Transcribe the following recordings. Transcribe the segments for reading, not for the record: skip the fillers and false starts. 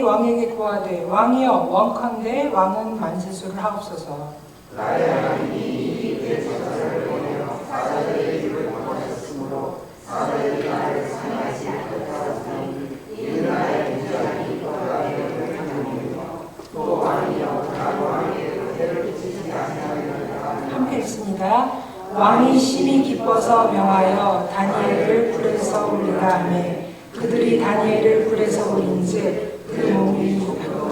왕에게 고하되 왕이여 원컨대 왕은 만세수를 하옵소서. 나의 하나님이 내 전사를 보내어 사자들의 입을 원하셨으므로 사자들이 나를 상하지 못하였으니 이는 나의 인자함이 떠나게 되었느니라. 또 왕이여 나 왕에게 해를 끼치지 아니하리라. 함께 읽습니다. 왕이 심히 기뻐서 명하여 다니엘을 불에서 올리라 하매 그들이 다니엘을 불에서 올린즉 그 몸이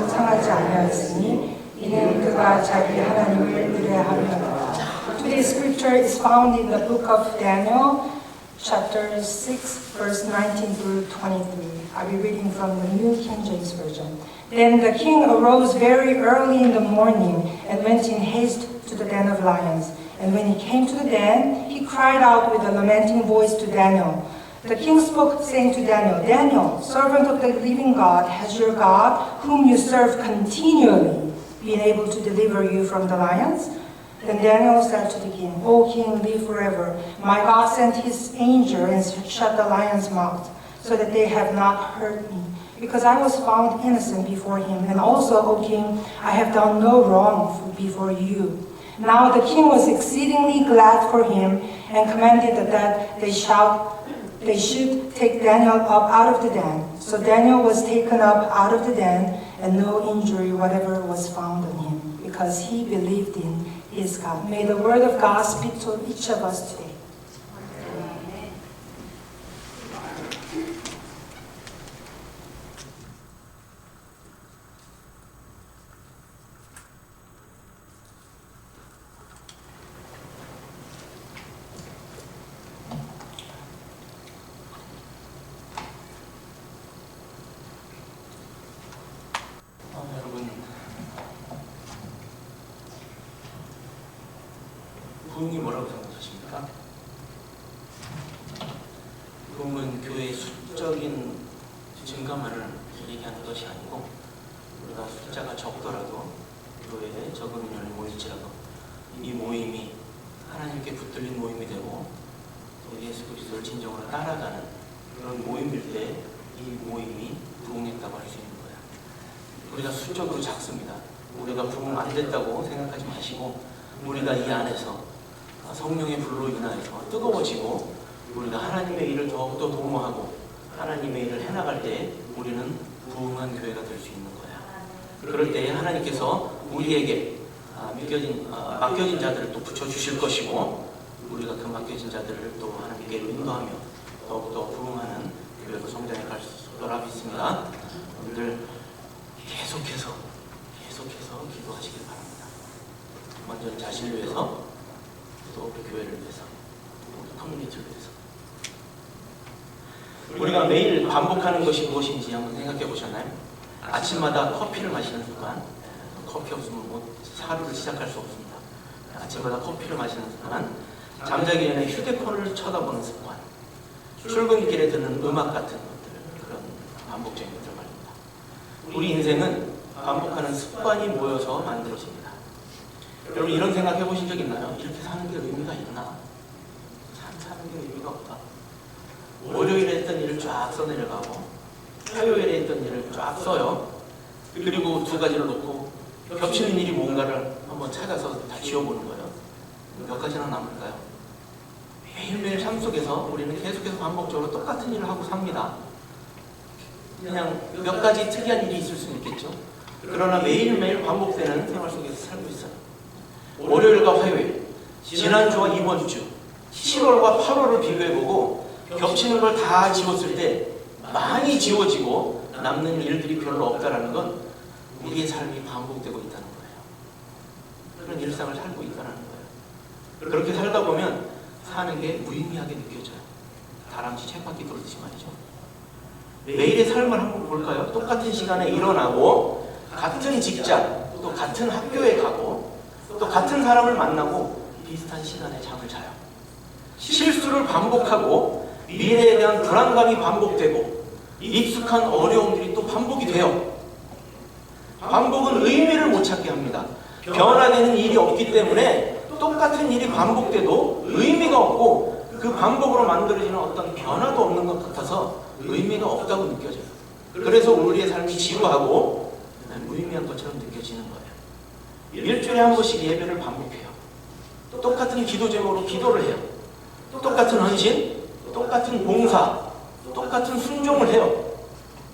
상하지 아니하였으니 이는 그가 자기 하나님을 의뢰하였다. Today's scripture is found in the book of Daniel, chapter 6, verse 19 through 23. I'll be reading from the New King James Version. Then the king arose very early in the morning and went in haste to the den of lions. And when he came to the den, he cried out with a lamenting voice to Daniel. The king spoke, saying to Daniel, Daniel, servant of the living God, has your God, whom you serve continually, been able to deliver you from the lions? Then Daniel said to the king, O king, live forever. My God sent his angel and shut the lions' mouths, so that they have not hurt me, because I was found innocent before him. And also, O king, I have done no wrong before you. Now the king was exceedingly glad for him, and commanded that they should take Daniel up out of the den. So Daniel was taken up out of the den, and no injury whatever was found on him, because he believed in his God. May the word of God speak to each of us today. 여러분, 부흥이 뭐라고 생각하십니까? 부흥은 교회의 수적인 증가만을 얘기하는 것이 아니고, 우리가 숫자가 적더라도 교회에 적은 인원이 모일지라도 이 모임이 하나님께 붙들린 모임이 되고 또 예수 그리스도를 진정으로 따라가는 그런 모임일 때 이 모임이 부흥했다고 할 수 있는 거예요. 우리가 수적으로 작습니다. 우리가 부흥 안 됐다고 생각하지 마시고, 우리가 이 안에서 성령의 불로 인하여서 뜨거워지고 우리가 하나님의 일을 더욱더 도모하고 하나님의 일을 해나갈 때 우리는 부흥한 교회가 될 수 있는 거야. 그럴 때 하나님께서 우리에게 맡겨진 자들을 또 붙여주실 것이고, 우리가 그 맡겨진 자들을 또 하나님께 인도하며 더욱더 부흥하는 교회로 성장해 갈 거라 믿습니다. 오늘 계속해서 기도하시길 바랍니다. 먼저 자신을 위해서, 또 우리 교회를 위해서, 또 커뮤니티를 위해서. 우리가 매일 반복하는 것이 무엇인지 한번 생각해 보셨나요? 아침마다 커피를 마시는 습관. 커피 없으면 하루를 시작할 수 없습니다. 아침마다 커피를 마시는 습관, 잠자기 전에 휴대폰을 쳐다보는 습관, 출근길에 듣는 음악 같은 것들, 그런 반복적인 것들 말입니다. 우리 인생은 반복하는 습관이 모여서 만들어집니다. 여러분, 이런 생각 해보신 적 있나요? 이렇게 사는 게 의미가 있나? 사는 게 의미가 없다. 월요일에 했던 일을 쫙 써내려가고 화요일에 했던 일을 쫙 써요. 그리고 두 가지를 놓고 겹치는 일이 뭔가를 한번 찾아서 다 지워보는 거예요. 몇 가지나 남을까요? 매일매일 삶 속에서 우리는 계속해서 반복적으로 똑같은 일을 하고 삽니다. 그냥 몇 가지 특이한 일이 있을 수는 있겠죠. 그러나 매일매일 반복되는 생활 속에서 살고 있어요. 월요일과 화요일, 지난주와 이번 주, 7월과 8월을 비교해보고 겹치는 걸 다 지웠을 때 많이 지워지고 남는 일들이 별로 없다는 건 우리의 삶이 반복되고 있다는 거예요. 그런 일상을 살고 있다는 거예요. 그렇게 살다 보면 사는 게 무의미하게 느껴져요. 다람쥐 쳇바퀴 돌듯이 말이죠. 매일의 삶을 한번 볼까요? 똑같은 시간에 일어나고 같은 직장, 또 같은 학교에 가고 또 같은 사람을 만나고 비슷한 시간에 잠을 자요. 실수를 반복하고 미래에 대한 불안감이 반복되고 익숙한 어려움들이 또 반복이 돼요. 반복은 의미를 못 찾게 합니다. 변화되는 일이 없기 때문에 똑같은 일이 반복돼도 의미가 없고 그 반복으로 만들어지는 어떤 변화도 없는 것 같아서 의미가 없다고 느껴져요. 그래서 우리의 삶이 지루하고 무의미한 것처럼 느껴지는 거예요. 일주일에 한 번씩 예배를 반복해요. 똑같은 기도 제목으로 기도를 해요. 똑같은 헌신, 똑같은 봉사, 똑같은 순종을 해요.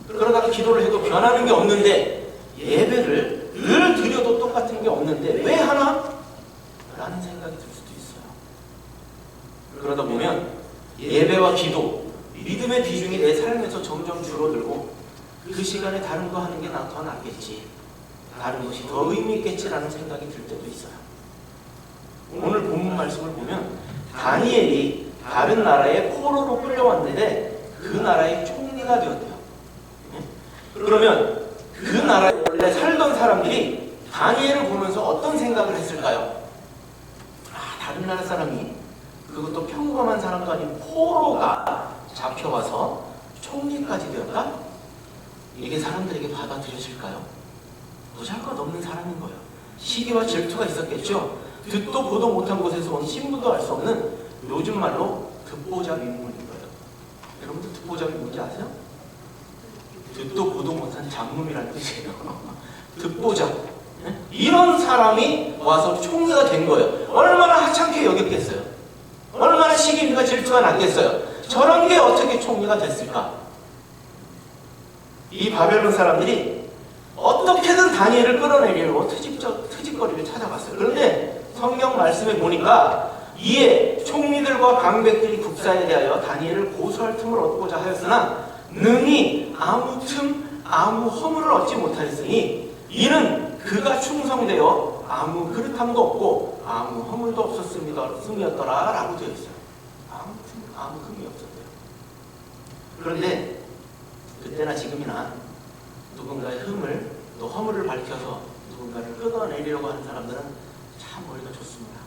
그러다가 기도를 해도 변하는 게 없는데, 예배를 늘 드려도 똑같은 게 없는데 왜 하나? 라는 생각이 들 수도 있어요. 그러다 보면 예배와 기도, 믿음의 비중이 내 삶에서 점점 줄어들고, 그 시간에 다른 거 하는 게 더 낫겠지, 다른 것이 더 의미 있겠지라는 생각이 들 때도 있어요. 오늘 본문 말씀을 보면 다니엘이 다른 나라의 포로로 끌려왔는데 그 나라의 총리가 되었대요. 그러면 그 나라에 원래 살던 사람들이 다니엘을 보면서 어떤 생각을 했을까요? 다른 나라 사람이, 그것도 평범한 사람도 아닌 포로가 잡혀와서 총리까지 되었다? 이게 사람들에게 받아들여질까요? 보잘것없는 사람인 거예요. 시기와 질투가 있었겠죠. 듣도 보도 못한 곳에서 온 신분도 알 수 없는, 요즘 말로 듣보잡 인물인 거예요. 여러분들 듣보잡이 뭔지 아세요? 듣도 보도 못한 잡놈이라는 뜻이에요. 듣보잡. 이런 사람이 와서 총리가 된 거예요. 얼마나 하찮게 여겼겠어요? 얼마나 시기와 질투가 났겠어요? 저런 게 어떻게 총리가 됐을까? 이 바벨론 사람들이 어떻게든 다니엘을 끌어내려고 트집거리를 찾아갔어요. 그런데 성경 말씀에 보니까 이에 총리들과 강백들이 국사에 대하여 다니엘을 고소할 틈을 얻고자 하였으나 능히 아무 틈, 아무 허물을 얻지 못하였으니 이는 그가 충성되어 아무 그릇함도 없고 아무 허물도 없었음이었더라 라고 되어 있어요. 아무 틈, 아무 흠이 없었대요. 그런데 그때나 지금이나 누군가의 흠을, 또 허물을 밝혀서 누군가를 끌어내리려고 하는 사람들은 참 머리가 좋습니다.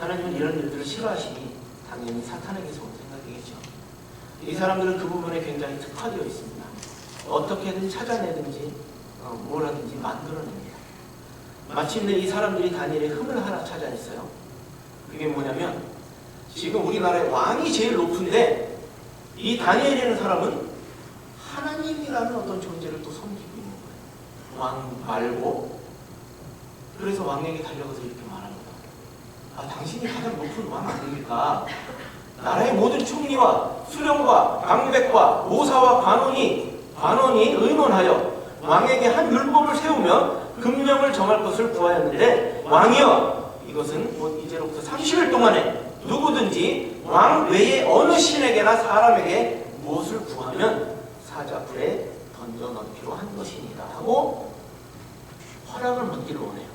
하나님은 이런 일들을 싫어하시니 당연히 사탄에게서 온 생각이겠죠. 이 사람들은 그 부분에 굉장히 특화되어 있습니다. 어떻게든 찾아내든지 뭘 하든지 만들어냅니다. 마침내 이 사람들이 다니엘의 흠을 하나 찾아냈어요. 그게 뭐냐면, 지금 우리나라의 왕이 제일 높은데 이 다니엘이라는 사람은 하나님이라는 어떤 존재를 또 섬기고 있는 거예요. 왕 말고. 그래서 왕에게 달려가서 이렇게 말합니다. 당신이 가장 높은 왕 아닙니까? 나라의 모든 총리와 수령과 강백과 모사와 관원이 의논하여 왕에게 한 율법을 세우며 금령을 정할 것을 구하였는데, 왕이여, 이것은 이제로부터 30일 동안에 누구든지 왕 외에 어느 신에게나 사람에게 무엇을 구하면 사자불에 던져 넣기로 한 것이니다 하고 허락을 받기를 원해요.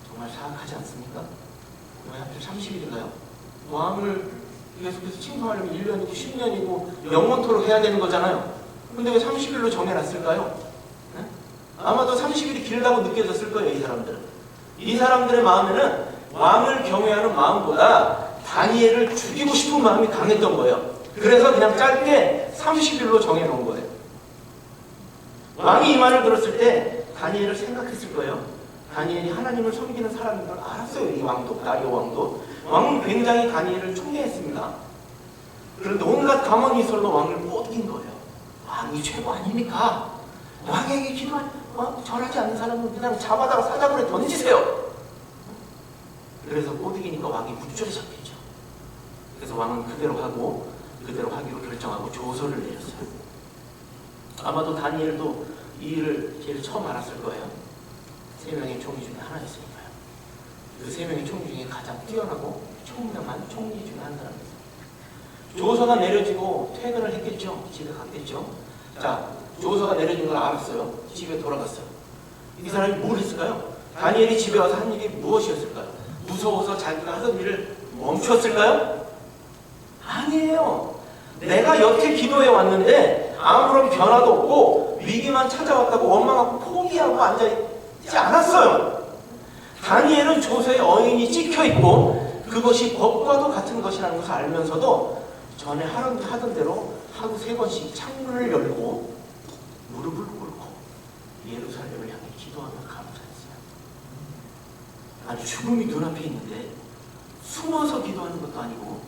정말 사악하지 않습니까? 왜 하필 30일인가요? 왕을 계속해서 칭송하려면 1년이고 10년이고 영원토록 해야 되는 거잖아요. 근데 왜 30일로 정해놨을까요? 네? 아마도 30일이 길다고 느껴졌을 거예요. 이 사람들의 마음에는 왕을 경외하는 마음보다 다니엘을 죽이고 싶은 마음이 강했던 거예요. 그래서 그냥 짧게 30일로 정해놓은 거예요. 왕이 이 말을 들었을 때 다니엘을 생각했을 거예요. 다니엘이 하나님을 섬기는 사람인 걸 알았어요. 이 왕도, 다리오 왕도. 왕은 굉장히 다니엘을 총애했습니다. 그런데 온갖 가만히설로 왕을 뻗긴 거예요. 왕이 최고 아닙니까? 왕에게 절하지 않는 사람은 그냥 잡아다가 사자굴에 던지세요. 그래서 꼬드기니까 왕이 무조건 잡혔죠. 그래서 왕은 그대로 하기로 결정하고 조서를 내렸어요. 아마도 다니엘도 이 일을 제일 처음 알았을 거예요. 3명의 총리 중에 하나였으니까요. 그 3명의 총리 중에 가장 뛰어나고 총명한 총리 중에 한 사람이었어요. 조서가 내려지고 퇴근을 했겠죠. 집에 갔겠죠. 자, 조서가 내려진 걸 알았어요. 집에 돌아갔어요. 이 사람이 뭘 했을까요? 다니엘이 집에 와서 한 일이 무엇이었을까요? 무서워서 자기가 하던 일을 멈췄을까요? 아니에요. 내가 여태 기도해 왔는데 아무런 변화도 없고 위기만 찾아왔다고 원망하고 포기하고 앉아있지 않았어요. 다니엘은 조서에 어인이 찍혀있고 그것이 법과도 같은 것이라는 것을 알면서도 전에 하던 대로 하루 3번씩 창문을 열고 무릎을 꿇고 예루살렘을 향해 기도하며 감사했어요. 아니, 죽음이 눈앞에 있는데 숨어서 기도하는 것도 아니고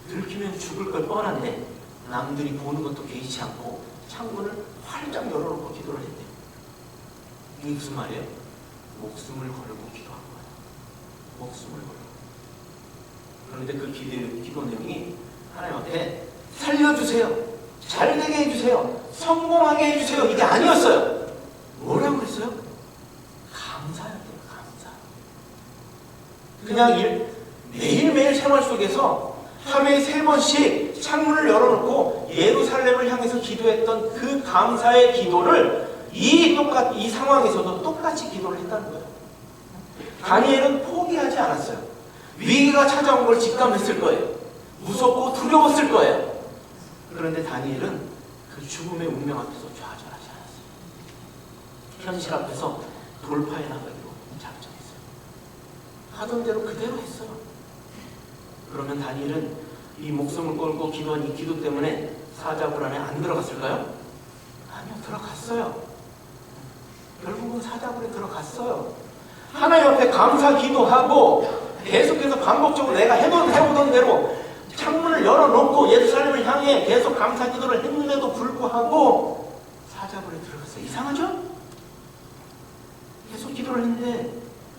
들키면 죽을 걸 뻔한데 남들이 보는 것도 개의치 않고 창문을 활짝 열어놓고 기도를 했대요. 이게 무슨 말이에요? 목숨을 걸고 기도한 거예요. 목숨을 걸고. 그런데 그 기도 내용이 하나님 앞에 살려주세요, 잘되게 해주세요, 성공하게 해주세요, 이게 아니었어요. 뭐라고 그랬어요? 감사였대요. 감사. 그냥 매일매일 생활 속에서 하루에 3번씩 창문을 열어놓고 예루살렘을 향해서 기도했던 그 감사의 기도를 이 상황에서도 똑같이 기도를 했다는 거예요. 다니엘은 포기하지 않았어요. 위기가 찾아온 걸 직감했을 거예요. 무섭고 두려웠을 거예요. 그런데 다니엘은 그 죽음의 운명 앞에서 좌절하지 않았어요. 현실 앞에서 돌파해 나가기로 작정했어요. 하던 대로 그대로 했어요. 그러면 다니엘은 이 목숨을 걸고 기도한 이 기도 때문에 사자굴 안에 안 들어갔을까요? 아니요, 들어갔어요. 결국은 사자굴에 들어갔어요. 하나님 앞에 감사 기도하고 계속해서 반복적으로 내가 해보던 대로 창문을 열어놓고 예루살렘을 향해 계속 감사 기도를 했는데도 불구하고 사자굴에 들어갔어요. 이상하죠? 계속 기도를 했는데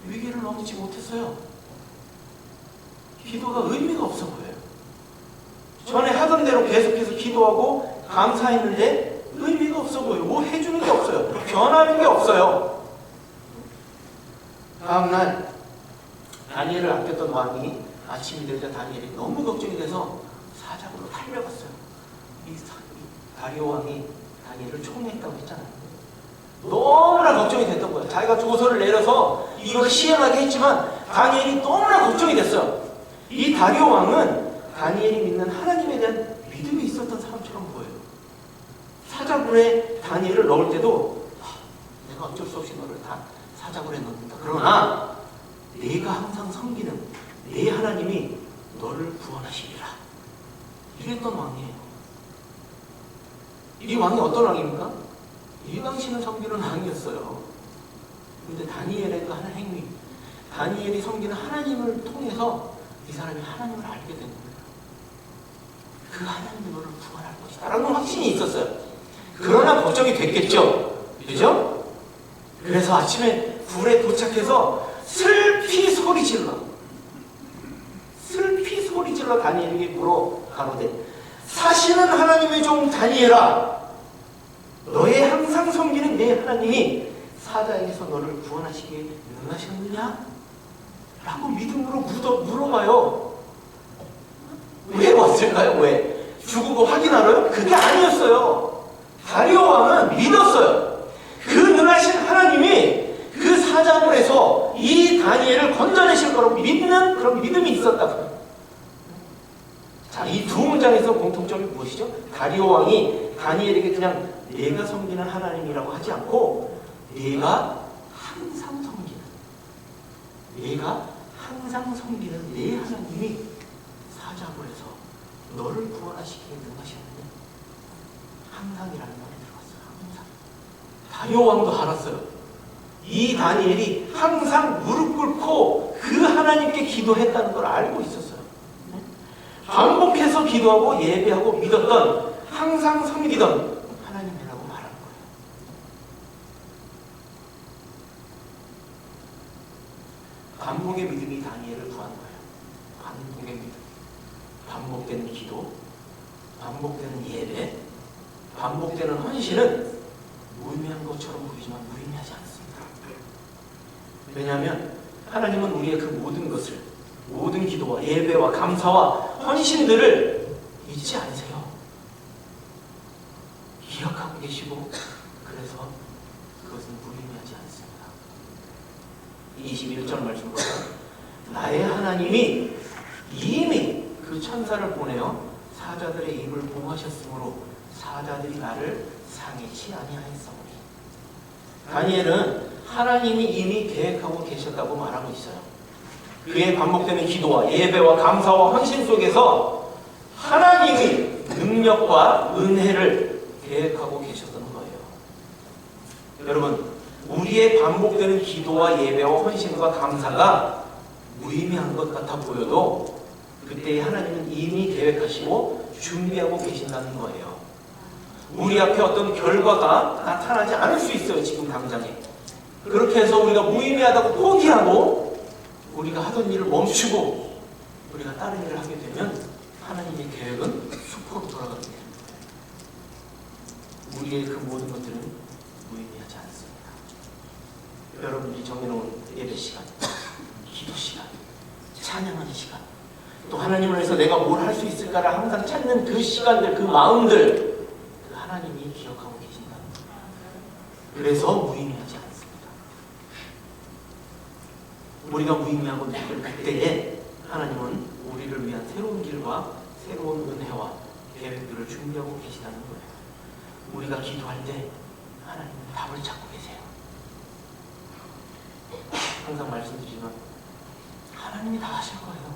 위기를 넘지 못했어요. 기도가 의미가 없어 보여요. 전에 하던 대로 계속해서 기도하고 감사했는데 의미가 없어 보여요. 뭐 해주는 게 없어요. 변하는 게 없어요. 다음날 다니엘을 아꼈던 왕이 아침이 되자 다니엘이 너무 걱정이 돼서 사자굴로 달려갔어요. 다리오 왕이 다니엘을 총리했다고 했잖아요. 너무나 걱정이 됐던 거예요. 자기가 조서를 내려서 이걸 시행하게 했지만 다니엘이 너무나 걱정이 됐어요. 이 다리오 왕은 다니엘이 믿는 하나님에 대한 믿음이 있었던 사람처럼 보여요. 사자굴에 다니엘을 넣을 때도 내가 어쩔 수 없이 너를 다 사자굴에 넣는다. 그러나 내가 항상 섬기는 내 하나님이 너를 구원하시리라. 이랬던 왕이에요. 이 왕이 어떤 왕입니까? 이 당시는 섬기는 왕이었어요. 그런데 다니엘의 그 하나 행위, 다니엘이 섬기는 하나님을 통해서 이 사람이 하나님을 알게 된 거예요. 그 하나님이 너를 구원할 것이다 라는 확신이 있었어요. 그러나 걱정이 됐겠죠. 그죠? 그래서 아침에 굴에 도착해서 슬피 소리질러 다니엘에게 물어 가로되 사시는 하나님의 종 다니엘아, 너의 항상 섬기는 내 하나님이 사자에게서 너를 구원하시기에 능하셨느냐? 라고 믿음으로 물어봐요. 왜 왔을까요? 왜? 죽은 거 확인하러요? 그게 아니었어요. 다리오 왕은 믿었어요. 그 능하신 하나님이 그 사자굴에서 이 다니엘을 건져내실 거라고 믿는 그런 믿음이 있었다. 자, 이 두 문장에서 공통점이 무엇이죠? 다리오 왕이 다니엘에게 그냥 내가 섬기는 하나님이라고 하지 않고 내가 항상 섬기는 내 하나님이 사자굴에서 너를 구원하시기에 능하시는데 항상이라는 말이 들어갔어요. 항상. 다리오 왕도 알았어요. 이 다니엘이 항상 무릎 꿇고 그 하나님께 기도했다는 걸 알고 있었어요. 반복해서 기도하고 예배하고 믿었던, 항상 섬기던 하나님이라고 말하는 거예요. 반복의 믿음이 다니엘을 구한 거예요. 반복의 믿음. 반복되는 기도, 반복되는 예배, 반복되는 헌신은 무의미한 것처럼 보이지만 무의미하지 않습니다. 왜냐하면 하나님은 우리의 그 모든 것을, 모든 기도와 예배와 감사와 헌신들을 잊지 않으세요. 기억하고 계시고, 그래서 그것은 무의미하지 않습니다. 21절 말씀 보세요. 나의 하나님이 이미 그 천사를 보내어 사자들의 입을 봉하셨으므로 사자들이 나를 상해치 아니하였사오니. 다니엘은 하나님이 이미 계획하고 계셨다고 말하고 있어요. 그의 반복되는 기도와 예배와 감사와 헌신 속에서 하나님이 능력과 은혜를 계획하고 계셨던 거예요. 여러분, 우리의 반복되는 기도와 예배와 헌신과 감사가 무의미한 것 같아 보여도 그때 하나님은 이미 계획하시고 준비하고 계신다는 거예요. 우리 앞에 어떤 결과가 나타나지 않을 수 있어요. 지금 당장에. 그렇게 해서 우리가 무의미하다고 포기하고 우리가 하던 일을 멈추고 우리가 다른 일을 하게 되면 하나님의 계획은 수포로 돌아가게 됩니다. 우리의 그 모든 것들은 무의미하지 않습니다. 여러분들이 정해놓은 예배 시간, 기도 시간, 찬양하는 시간, 또 하나님을 위해서 내가 뭘 할 수 있을까를 항상 찾는 그 시간들, 그 마음들, 그 하나님이 기억하고 계신다. 그래서 무의미하지 않습니다. 우리가 무의미하고 느낄 그때에 하나님은 우리를 위한 새로운 길과 새로운 은혜와 계획들을 준비하고 계시다는 거예요. 우리가 기도할 때 하나님은 답을 찾고 계세요. 항상 말씀드리지만 하나님이 다 하실 거예요.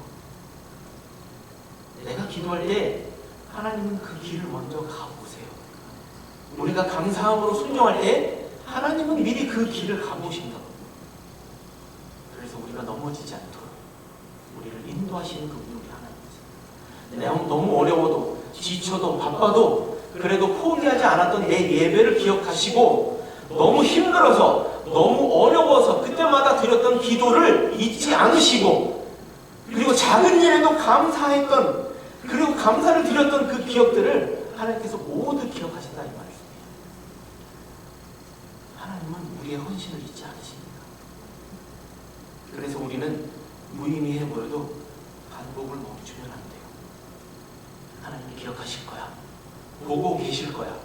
내가 기도할 때 하나님은 그 길을 먼저 가보세요. 우리가 감사함으로 순종할 때 하나님은 미리 그 길을 가보신다고. 그래서 우리가 넘어지지 않도록 우리를 인도하시는 그분이 우리 하나님이세요. 내가 너무 어려워도 지쳐도 바빠도 그래도 포기하지 않았던 내 예배를 기억하시고 너무 힘들어서 너무 어려워서 그때마다 드렸던 기도를 잊지 않으시고 그리고 작은 일에도 감사했던 그리고 감사를 드렸던 그 기억들을 하나님께서 모두 기억하신다 이 말씀이에요. 하나님은 우리의 헌신을 잊지 않으십니다. 그래서 우리는 무의미해 보여도 반복을 멈추면 안 돼요. 하나님이 기억하실 거야. 보고 계실 거야.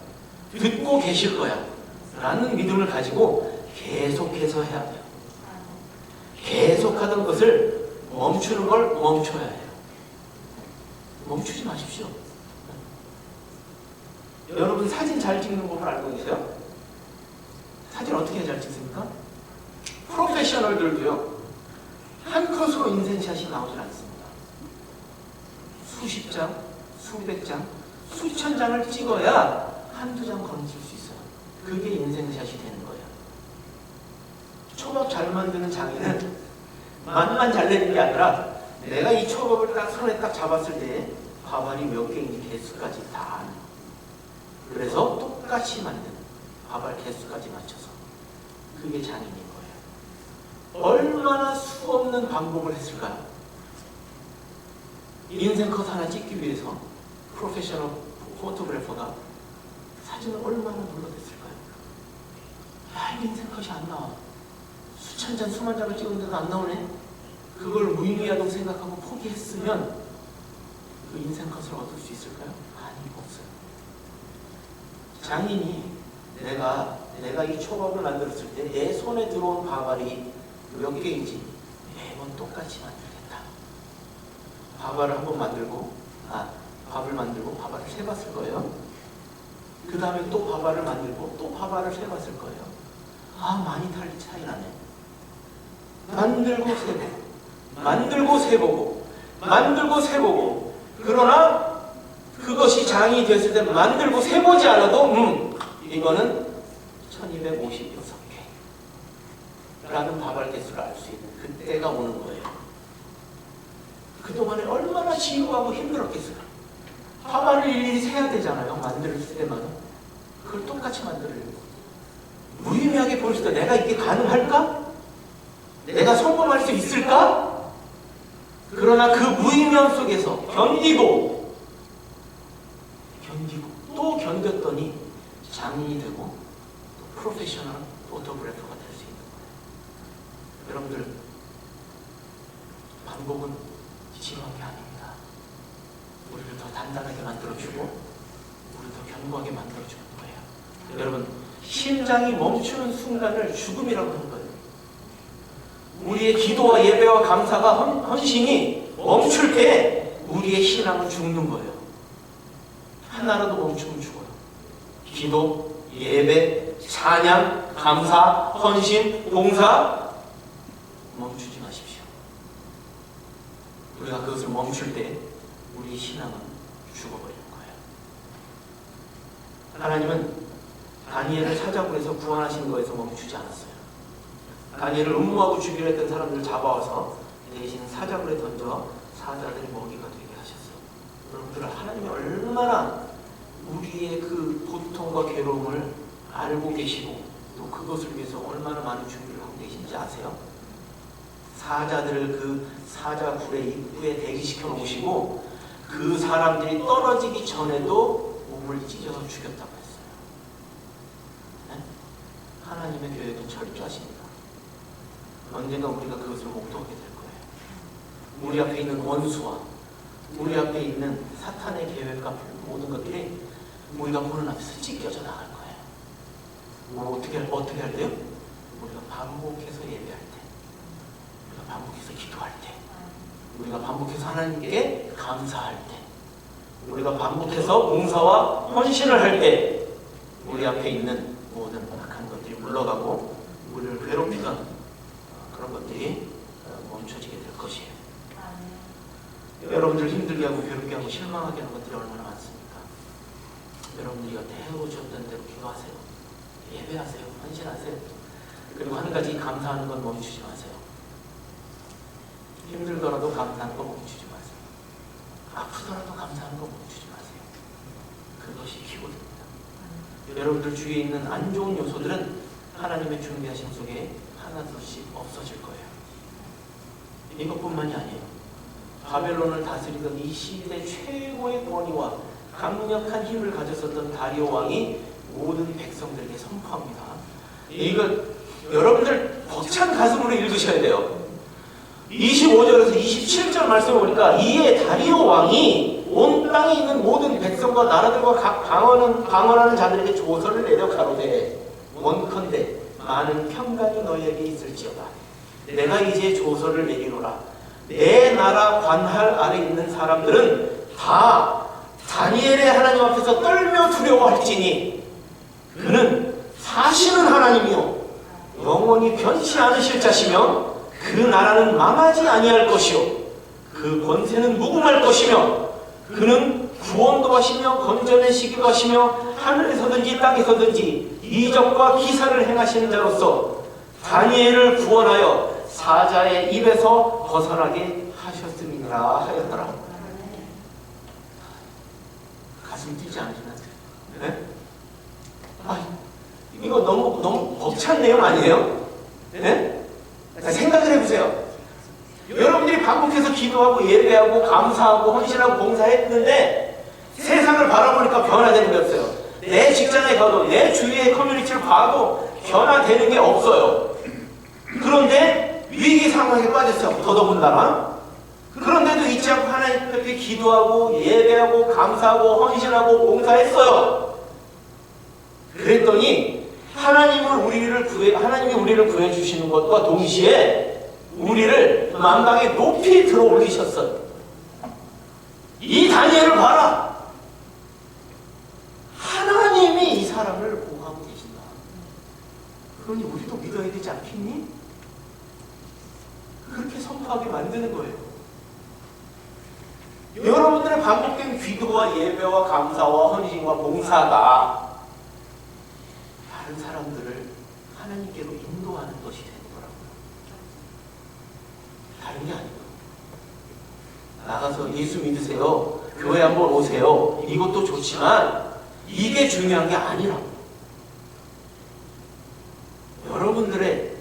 듣고 계실 거야. 라는 믿음을 가지고 계속해서 해야 돼요. 계속하던 것을 멈추는 걸 멈춰야 해요. 멈추지 마십시오. 여러분 사진 잘 찍는 법을 알고 계세요? 사진 어떻게 잘 찍습니까? 프로페셔널들도요. 한 컷으로 인생샷이 나오질 않습니다. 수십 장, 수백 장, 수천 장을 찍어야 한두 장 건질 수 있어요. 그게 인생샷이 되는 거예요. 초밥 잘 만드는 장인은 맛만 잘 내는 게 아니라 내가 이 초밥을 딱 손에 딱 잡았을 때 밥알이 몇 개인지 개수까지 다 아는. 그래서 똑같이 만든 밥알 개수까지 맞춰서 그게 장인인 거예요. 얼마나 수없는 반복을 했을까요? 인생 컷 하나 찍기 위해서 프로페셔널 포토그래퍼가 사진을 얼마나 눌러댔을까요? 야, 인생 컷이 안 나와. 수천 장, 수만 장을 찍었는데도 안 나오네? 그걸 무의미하다고 생각하고 포기했으면 그 인생 컷을 얻을 수 있을까요? 아니, 없어요. 장인이 내가 이 초밥을 만들었을 때 내 손에 들어온 밥알이 몇 개인지 매번 똑같이 만들겠다. 밥알을 한번 만들고 밥을 만들고 밥알을 세봤을 거예요. 그 다음에 또 밥알을 만들고 또 밥알을 세봤을 거예요. 많이 차이 나네. 만들고 세보고 만들고 세보고 만들고 세보고 그러나 그것이 장이 됐을 때 만들고 세보지 않아도 이거는 1256개 라는 밥알 개수를 알 수 있는 그때가 오는 거예요. 그동안에 얼마나 지루하고 힘들었겠어요. 밥알을 일일이 세야 되잖아요. 만들 때마다. 그걸 똑같이 만들려고. 무의미하게 보일 때 내가 이게 가능할까? 내가 성공할 수 있을까? 그러나 그 무의미함 속에서 견디고 또 견뎠더니 장인이 되고 또 프로페셔널 포토그래퍼가 될 수 있는 거예요. 여러분들 반복은 지루한 게 아닙니다. 우리를 더 단단하게 만들어주고 우리를 더 견고하게 만들어주는 거예요. 여러분 심장이 멈추는 순간을 죽음이라고 하는 거예요. 우리의 기도와 예배와 감사가 헌신이 멈출 때 우리의 신앙은 죽는 거예요. 하나라도 멈추면 죽어요. 기도, 예배, 찬양, 감사, 헌신, 봉사 멈추지 마십시오. 우리가 그것을 멈출 때 우리의 신앙은 죽어버리는 거예요. 하나님은 다니엘을 사자굴에서 구원하신 거에서 멈추지 않았어요. 다니엘을 음모하고 죽이려 했던 사람들을 잡아와서 대신 사자굴에 던져 사자들의 먹이가 되게 하셨어요. 여러분들 하나님이 얼마나 우리의 그 고통과 괴로움을 알고 계시고 또 그것을 위해서 얼마나 많은 준비를 하고 계신지 아세요? 사자들을 그 사자굴의 입구에 대기시켜 놓으시고 그 사람들이 떨어지기 전에도 몸을 찢어서 죽였다고 했어요. 네? 하나님의 교회도 철저하십니다. 언젠가 우리가 그것을 목도하게 될 거예요. 우리 앞에 있는 원수와 우리 앞에 있는 사탄의 계획과 모든 것들이 우리가 보는 앞에서 찢겨져 나갈 거예요. 어떻게 할 때요? 우리가 반복해서 예배할 때, 우리가 반복해서 기도할 때, 우리가 반복해서 하나님께 감사할 때, 우리가 반복해서 봉사와 헌신을 할 때, 우리 앞에 있는 모든 악한 것들이 물러가고 우리를 괴롭히던 그런 것들이 멈춰지게 될 것이에요. 여러분들 힘들게 하고 괴롭게 하고 실망하게 하는 것들이 얼마나 많습니까? 여러분들이 해오셨던 대로 기도하세요. 예배하세요. 헌신하세요. 그리고 한 가지 감사하는 건 멈추지 마세요. 힘들더라도 감사하는 거 멈추지 마세요. 아프더라도 감사하는 거 멈추지 마세요. 그것이 키워드입니다. 여러분들 주위에 있는 안 좋은 요소들은 하나님의 준비하심 속에 하나둘씩 없어질 거예요. 이것뿐만이 아니에요. 바벨론을 다스리던 이 시대 최고의 권위와 강력한 힘을 가졌었던 다리오 왕이 모든 백성들에게 선포합니다. 이거 여러분들 벅찬 가슴으로 읽으셔야 돼요. 25절에서 27절 말씀을 보니까 이에 다리오 왕이 온 땅에 있는 모든 백성과 나라들과 각 방언하는 자들에게 조서를 내려 가로되 원컨대 많은 평강이 너희에게 있을지어다. 내가 이제 조서를 내리노라. 내 나라 관할 아래 있는 사람들은 다 다니엘의 하나님 앞에서 떨며 두려워할지니 그는 사시는 하나님이요 영원히 변치 않으실 자시며 그 나라는 망하지 아니할 것이요 그 권세는 무궁할 것이며 그는 구원도 하시며 건져내시기도 하시며 하늘에서든지 땅에서든지 이적과 기사를 행하시는 자로서 다니엘을 구원하여 사자의 입에서 벗어나게 하셨음이니라 하였더라. 가슴 뛰지 않으시나요? 네? 이거 너무 벅찬 내용 아니에요? 네? 생각을 해보세요. 여러분들이 반복해서 기도하고 예배하고 감사하고 헌신하고 봉사했는데 세상을 바라보니까 변화되는 게 없어요. 내 직장에 가도 내 주위의 커뮤니티를 봐도 변화되는 게 없어요. 그런데 위기 상황에 빠졌어요. 더더군다나. 그런데도 잊지 않고 하나님 앞에 기도하고 예배하고 감사하고 헌신하고 봉사했어요. 그랬더니 하나님이 우리를 구해 주시는 것과 동시에 우리를 만방에 높이 들어 올리셨어요. 이 다니엘을 봐라. 하나님이 이 사람을 보호하고 계신다. 그러니 우리도 믿어야 되지 않겠니? 그렇게 선포하게 만드는 거예요. 여러분들의 반복된 기도와 예배와 감사와 헌신과 봉사가 다른 사람들을 하나님께로 인도하는 것이 되는 거라고요. 다른 게 아니고 나가서 예수 믿으세요. 교회 한번 오세요. 이것도 좋지만 이게 중요한 게 아니라고. 여러분들의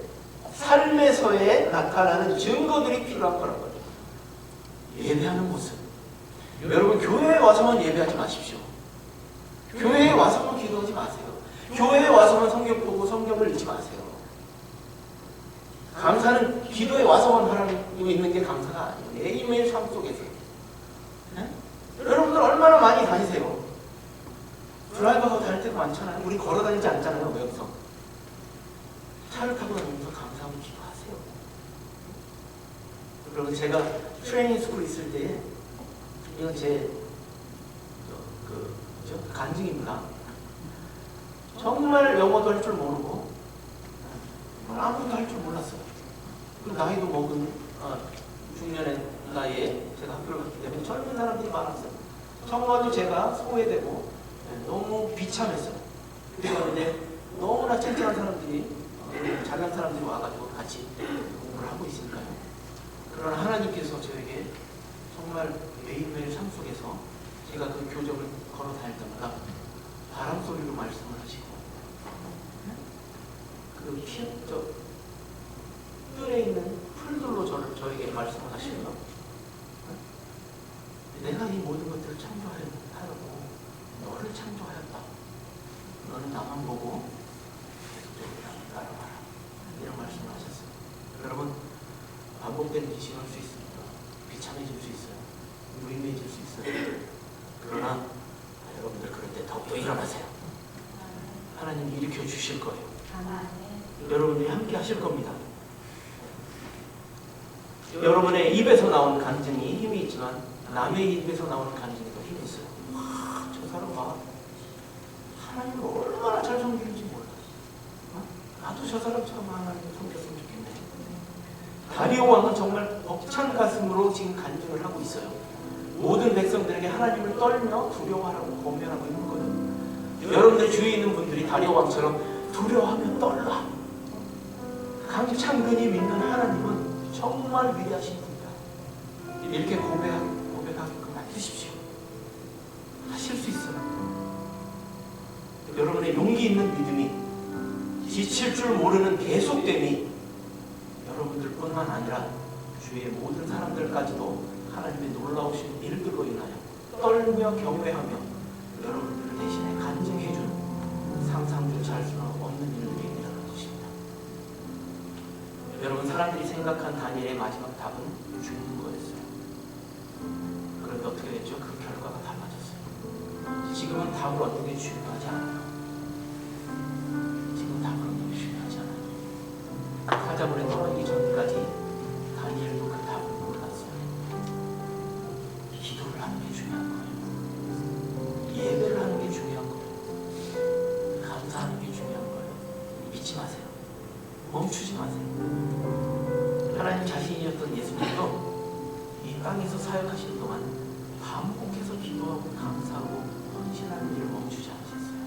삶에서의 나타나는 증거들이 필요한 거란 거죠. 예배하는 모습. 여러분 교회에 와서만 예배하지 마십시오. 교회에 와서만 기도하지 마세요. 교회에 와서만 성경 보고 성경을 읽지 마세요. 감사는 기도에 와서만 하나님 있는 게 감사가 아니에요. 매일매일 삶 속에서. 네? 여러분들 얼마나 많이 다니세요. 드라이브하고 다닐 때도 많잖아요. 우리 걸어 다니지 않잖아요. 여기서. 차를 타고 다니면서 감사하고 기도하세요. 그리고 제가 트레이닝 스쿨 있을 때 이건 제 간증입니다. 정말 영어도 할 줄 모르고 아무것도 할 줄 몰랐어요. 그 나이도 먹은 중년의 나이에 제가 학교를 갔기 때문에 젊은 사람들이 많았어요. 정말로 제가 소외되고 너무 비참했어요. 그랬는데 너무나 쨍쨍한 사람들이 잘난 사람들이 와가지고 같이 공부를 하고 있으니까요. 그러나 하나님께서 저에게 정말 매일매일 삶 속에서 제가 그 교정을 걸어 다닐 때마다 바람 소리로 말씀을 하시고, 그 뜰에 있는 풀들로 저에게 말씀을 하시며, 내가 이 모든 것들을 창조하려고 너를 창조하였다. 너는 나만 보고 계속적으로 나를 따라와라. 이런 말씀을 하셨어요. 여러분, 반복되는 기식할 수 있습니다. 비참해질 수 있어요. 무의미해질 수 있어요. 그러나 여러분들 그럴 때 더욱더 일어나세요. 하나님이 일으켜 주실 거예요. 여러분이 함께 하실 겁니다. 여러분의 입에서 나온 간증이 힘이 있지만 남의 입에서 나오는 간증이 더 힘이 있어요. 저 사람 봐. 하나님을 얼마나 잘 섬기는지 몰라. 나도 저 사람처럼 하나님을 섬겼으면 좋겠네. 다리오 왕은 정말 벅찬 가슴으로 지금 간증을 하고 있어요. 모든 백성들에게 하나님을 떨며 두려워하라고 권면하고 있는 거예요. 여러분들 주위에 있는 분들이 다리오 왕처럼 두려워하며 떨라. 강창근이 믿는 하나님은 정말 위대하신 분이다. 이렇게 고백하게끔 만드십시오. 하실 수 있어요. 여러분의 용기 있는 믿음이, 지칠 줄 모르는 계속됨이 여러분들 뿐만 아니라 주위의 모든 사람들까지도 하나님의 놀라우신 일들로 인하여 떨며 경외하며 여러분들을 대신에 간증해주는 상상도 잘 수 없는 일들이 일어날 것입니다. 여러분, 사람들이 생각한 다니엘의 마지막 답은 죽는 거였어요. 그런데 어떻게 됐죠? 그 결과가 달라졌어요. 지금은 답을 얻는 게 중요하지 않아요. 지금 답을 얻는 게 중요하지 않아요. 사자굴에 떨어지기 전까지 다니엘도 그 답을 몰랐어요. 기도를 하는 게 중요한 거예요. 예배를 하는 게 중요한 거예요. 감사하는 게 중요한 거예요. 잊지 마세요. 멈추지 마세요. 하나님 자신이었던 예수님도 이 땅에서 사역하시는 동안 반복해서 기도하고 감사하고 헌신하는 일을 멈추지 않으셨어요.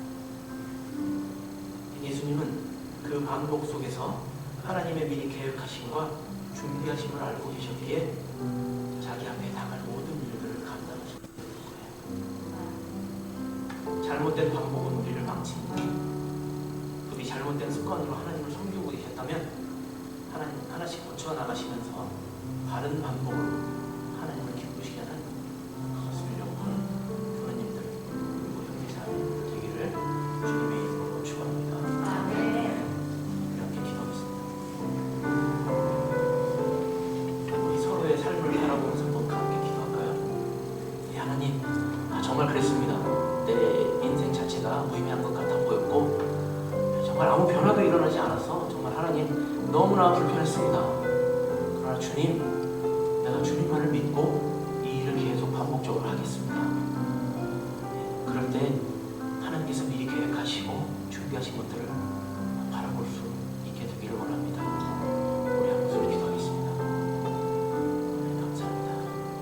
예수님은 그 반복 속에서 하나님의 미리 계획하심과 준비하심을 알고 계셨기에 자기 앞에 당할 모든 일들을 감당하시는 거예요. 잘못된 반복은 우리를 망칩니다. 우리 잘못된 습관으로 하나님을 섬기고 계셨다면 하나님 하나씩 고쳐나가시면서 바른 반복으로 하나님을 기쁘시게 하는 그것을 영원한 부모님들 그리고 형제자매 되기를 주님의 이름으로 축원합니다. 함께 기도하겠습니다. 우리 서로의 삶을 바라보면서 함께 기도할까요? 예, 하나님, 정말 그랬습니다. 내 인생 자체가 무의미한 것 같아 보였고 정말 아무 변화도 일어나지 않아서 정말 하나님 너무나 불편했습니다. 그러나 주님, 내가 주님만을 믿고 이 일을 계속 반복적으로 하겠습니다. 그럴 때 하나님께서 미리 계획하시고 준비하신 것들을 바라볼 수 있게 되기를 원합니다. 우리 한 목소리 기도하겠습니다. 네, 감사합니다.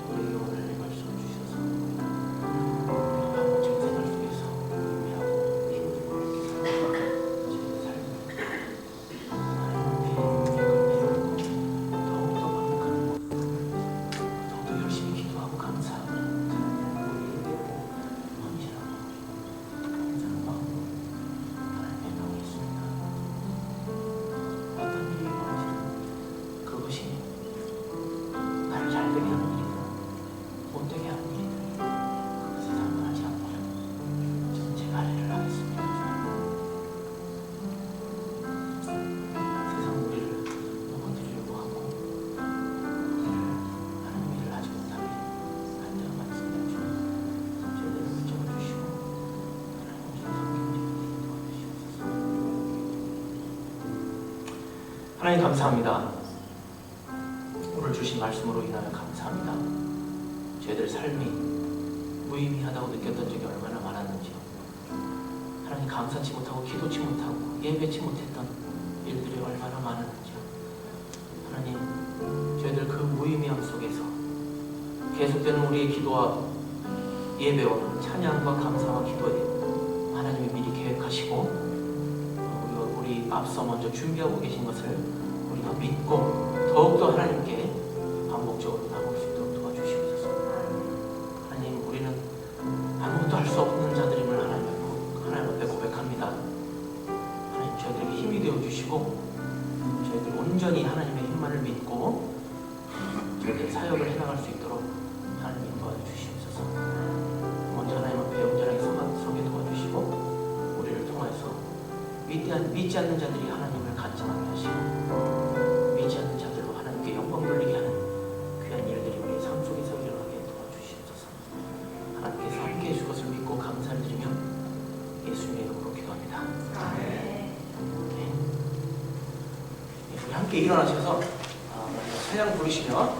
우리에게 오늘 말씀을 주셔서 우리가 반복적인 생활 속에서 의미하고 힘들고 이렇게 살아가는 저희의 삶을 하나님 감사합니다. 오늘 주신 말씀으로 인하여 감사합니다. 저희들 삶이 무의미하다고 느꼈던 적이 얼마나 많았는지요. 하나님 감사치 못하고 기도치 못하고 예배치 못했던 일들이 얼마나 많았는지요. 하나님, 저희들 그 무의미함 속에서 계속되는 우리의 기도와 예배와 찬양과 감사와 기도에 하나님이 미리 계획하시고 우리 앞서 먼저 준비하고 계신 것을 우리가 믿고 더욱더 하나님께 반복적으로 나올 수 있도록 도와주시옵소서. 하나님, 우리는 아무것도 할 수 없는 주시고 저희들 온전히 하나님의 힘만을 믿고 저희들 사역을 해나갈 수 있도록 하나님 도와주시옵소서. 먼저 하나님 앞에 온전하게 서게 도와주시고 우리를 통해서 믿지 않는 자들이 하나님을 간청하게 하시고 믿지 않는 자들로 하나님께 영광 돌리게 하는 귀한 일들이 우리 삶 속에서 일어나게 도와주시옵소서. 하나님께서 함께 해주실 것을 믿고 감사를 드리며 예수님의 이름으로 기도합니다. 네. 우리 함께 일어나셔서 찬양 부르시며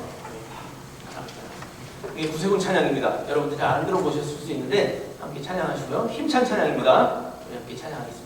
이게 구세군 찬양입니다. 여러분들 잘 안 들어보셨을 수 있는데 함께 찬양하시고요. 힘찬 찬양입니다. 우리 함께 찬양하겠습니다.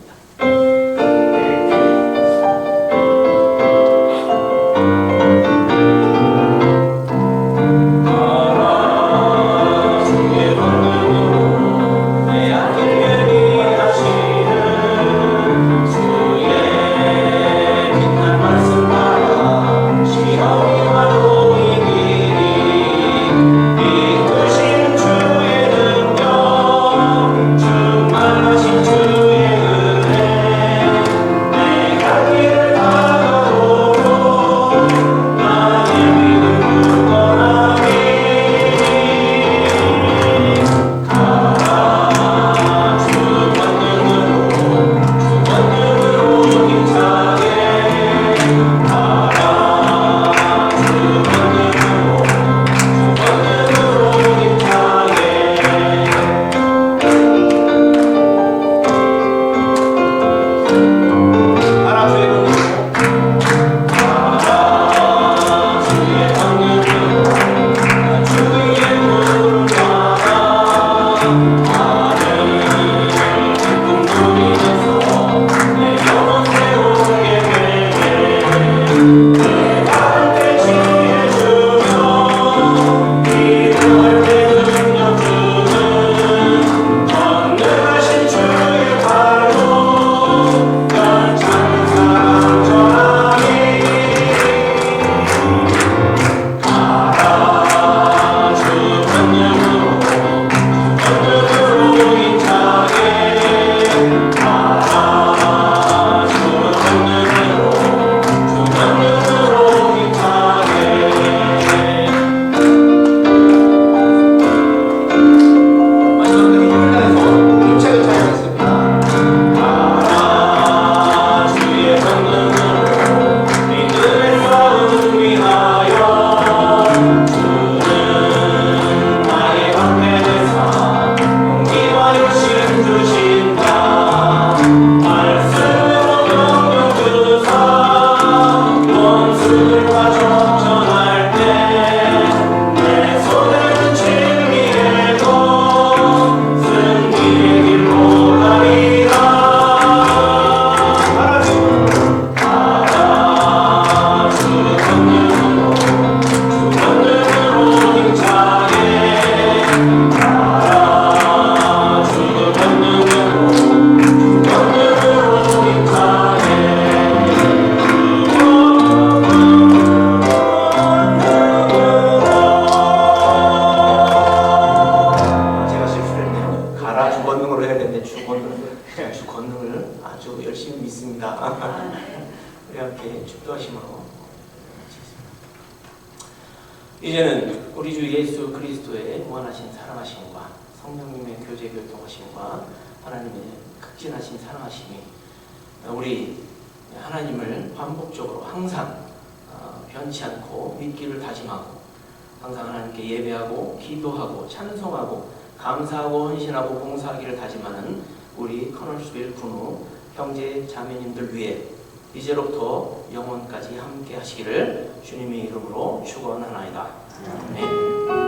이제는 우리 주 예수 그리스도의 무한하신 사랑하심과 성령님의 교제 교통하심과 하나님의 극진하신 사랑하심이 우리 하나님을 반복적으로 항상 변치 않고 믿기를 다짐하고 항상 하나님께 예배하고 기도하고 찬송하고 감사하고 헌신하고 봉사하기를 다짐하는 우리 커널스빌 군우 형제 자매님들 위해 이제로부터 영원까지 함께 하시기를 주님의 이름으로 축원하나이다. 아멘.